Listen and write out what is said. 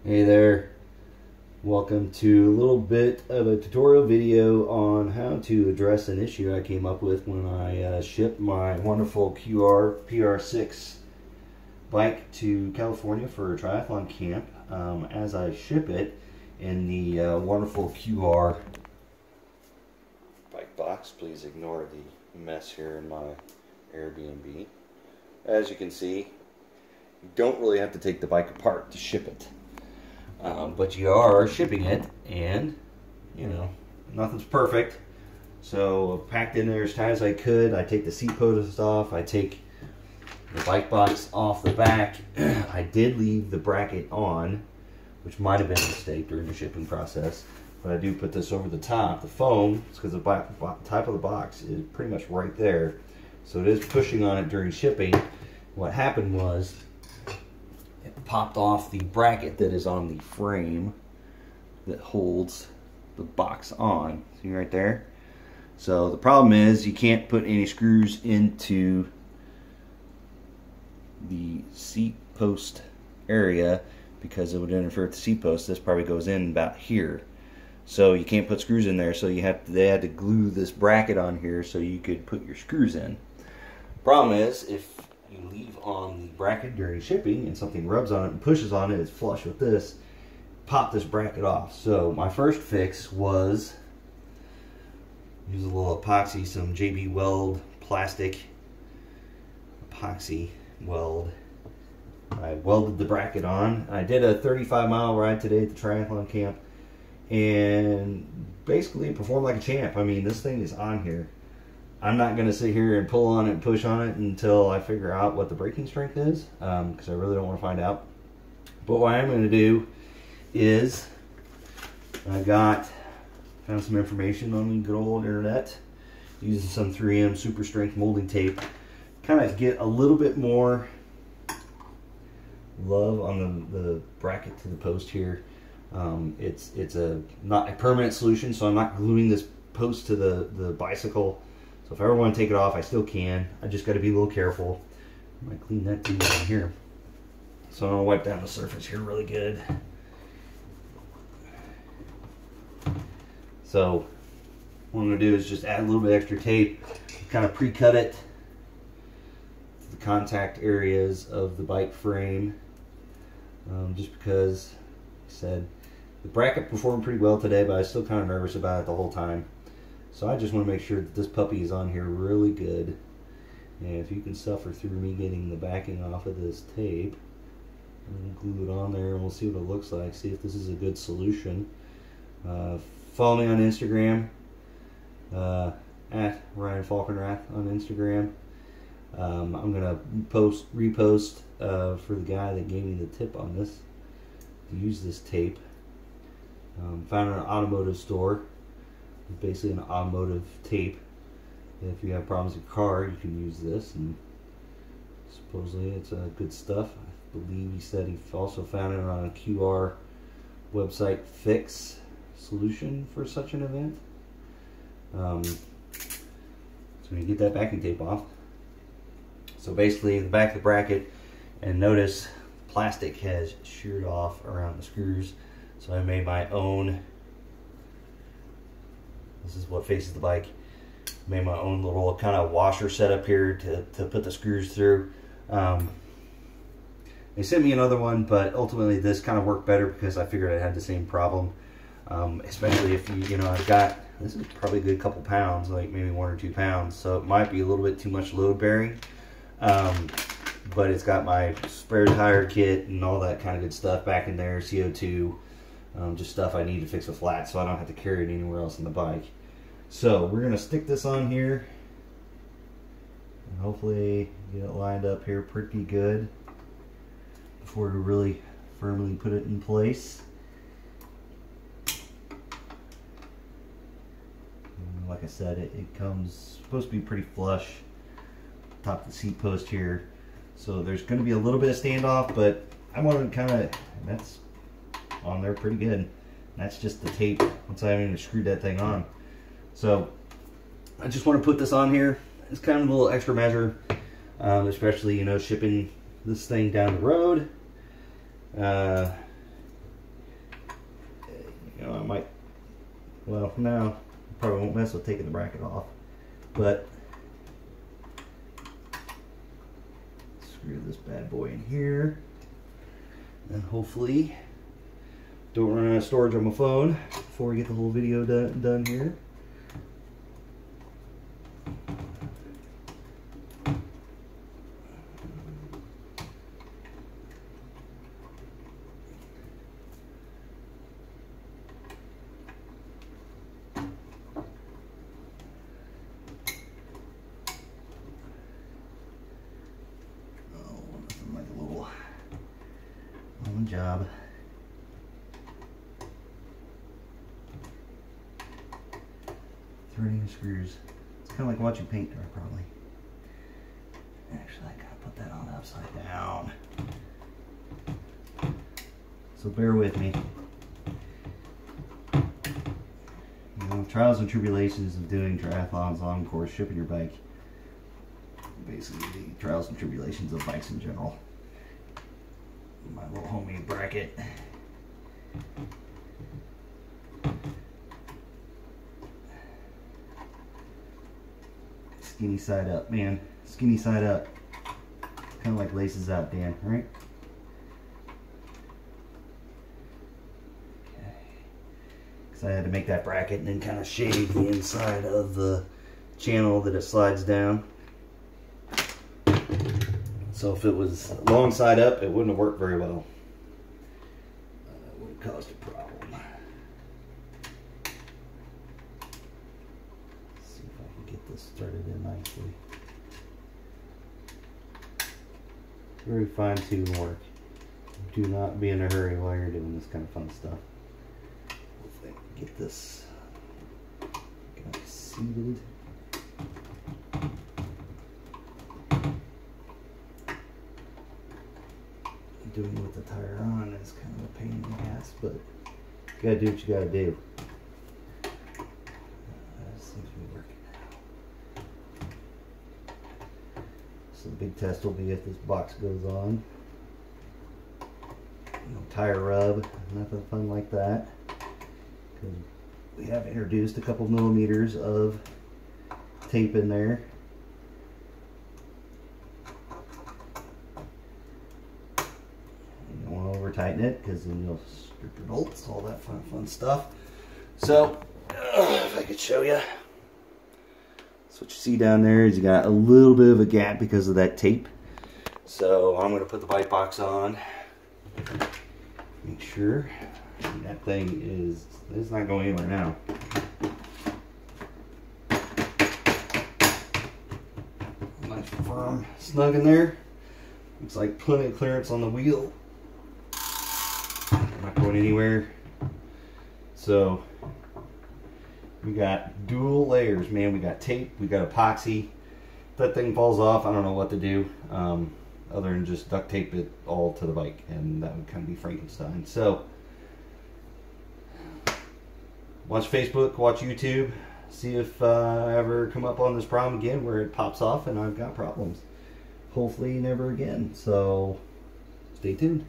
Hey there, welcome to a little bit of a tutorial video on how to address an issue I came up with when I shipped my wonderful QR PR6 bike to California for a triathlon camp. As I ship it in the wonderful QR bike box, please ignore the mess here in my Airbnb. As you can see, you don't really have to take the bike apart to ship it. But you are shipping it, and you know, nothing's perfect. So packed in there as tight as I could. I take the seat posts off. I take the bike box off the back. I did leave the bracket on, which might have been a mistake during the shipping process. But I do put this over the top. The foam, it's because the top of the box is pretty much right there. So it is pushing on it during shipping. What happened was, it popped off the bracket that is on the frame that holds the box on. See right there? So the problem is you can't put any screws into the seat post area because it would interfere with the seat post. This probably goes in about here. So you can't put screws in there, so they had to glue this bracket on here so you could put your screws in. Problem is, if you leave on the bracket during shipping and something rubs on it and pushes on it, it's flush with this, pop this bracket off. So my first fix was use a little epoxy, some JB Weld plastic epoxy weld. I welded the bracket on. I did a 35-mile ride today at the triathlon camp, and basically it performed like a champ. I mean, this thing is on here. I'm not going to sit here and pull on it and push on it until I figure out what the braking strength is, because I really don't want to find out. But what I'm going to do is, I found some information on the good old internet, using some 3M super strength molding tape, kind of get a little bit more love on the bracket to the post here. It's not a permanent solution, so I'm not gluing this post to the bicycle. So if I ever want to take it off, I still can. I just got to be a little careful. I might clean that too down here. So I'm going to wipe down the surface here really good. So what I'm going to do is just add a little bit extra tape, kind of pre-cut it to the contact areas of the bike frame. Just because, like I said, the bracket performed pretty well today, but I was still kind of nervous about it the whole time. So I just want to make sure that this puppy is on here really good. And if you can suffer through me getting the backing off of this tape, I'm going to glue it on there and we'll see what it looks like. See if this is a good solution. Follow me on Instagram, at Ryan Falkenrath on Instagram. I'm going to repost for the guy that gave me the tip on this, to use this tape. Found it in an automotive store. Basically an automotive tape. If you have problems with your car, you can use this, and supposedly it's good stuff. I believe he said he also found it on a QR website fix solution for such an event. So when you get that backing tape off, so basically the back of the bracket, and notice plastic has sheared off around the screws, so I made my own. This is what faces the bike. Made my own little kind of washer setup here to put the screws through. They sent me another one, but ultimately this kind of worked better because I figured I had the same problem. Especially if you know, I've got, this is probably a good couple pounds, like maybe 1 or 2 pounds, so it might be a little bit too much load bearing. But it's got my spare tire kit and all that kind of good stuff back in there, CO2. Just stuff I need to fix a flat so I don't have to carry it anywhere else on the bike. So we're going to stick this on here and hopefully get it lined up here pretty good before we really firmly put it in place. And like I said, it comes supposed to be pretty flush top of the seat post here, so there's going to be a little bit of standoff, but I want to kind of, that's on there pretty good. That's just the tape once I haven't even screwed that thing on. So I just want to put this on here. It's kind of a little extra measure, especially, you know, shipping this thing down the road. Well, no, probably won't mess with taking the bracket off, but screw this bad boy in here, and hopefully don't run out of storage on my phone before we get the whole video done here. Job. 30 screws. It's kind of like watching paint dry, probably. Actually, I gotta put that on upside down. So bear with me. You know, trials and tribulations of doing triathlons, long course, shipping your bike. Basically, the trials and tribulations of bikes in general. My little homemade bracket. Skinny side up, man. Skinny side up. Kind of like laces out, Dan, right? Okay. Because I had to make that bracket and then kind of shave the inside of the channel that it slides down. So if it was long side up, it wouldn't have worked very well. It would have caused a problem. Let's see if I can get this started in nicely. Very fine-tuned work. Do not be in a hurry while you're doing this kind of fun stuff. Hopefully I can get this kind of seated. Doing it with the tire on is kind of a pain in the ass, but you gotta do what you gotta do. Seems to be working now. So the big test will be if this box goes on. No tire rub, nothing fun like that. Because we have introduced a couple millimeters of tape in there. Tighten it because then you'll strip your bolts, all that fun stuff. So if I could show you, so what you see down there is you got a little bit of a gap because of that tape. So I'm going to put the bite box on, make sure that thing is, it's not going anywhere now. Nice firm snug in there. Looks like plenty of clearance on the wheel. Not going anywhere. So we got dual layers, man. We got tape, we got epoxy. If that thing falls off, I don't know what to do other than just duct tape it all to the bike, and that would kind of be Frankenstein. So watch Facebook, watch YouTube, see if I ever come up on this problem again where it pops off and I've got problems. Hopefully never again. So stay tuned.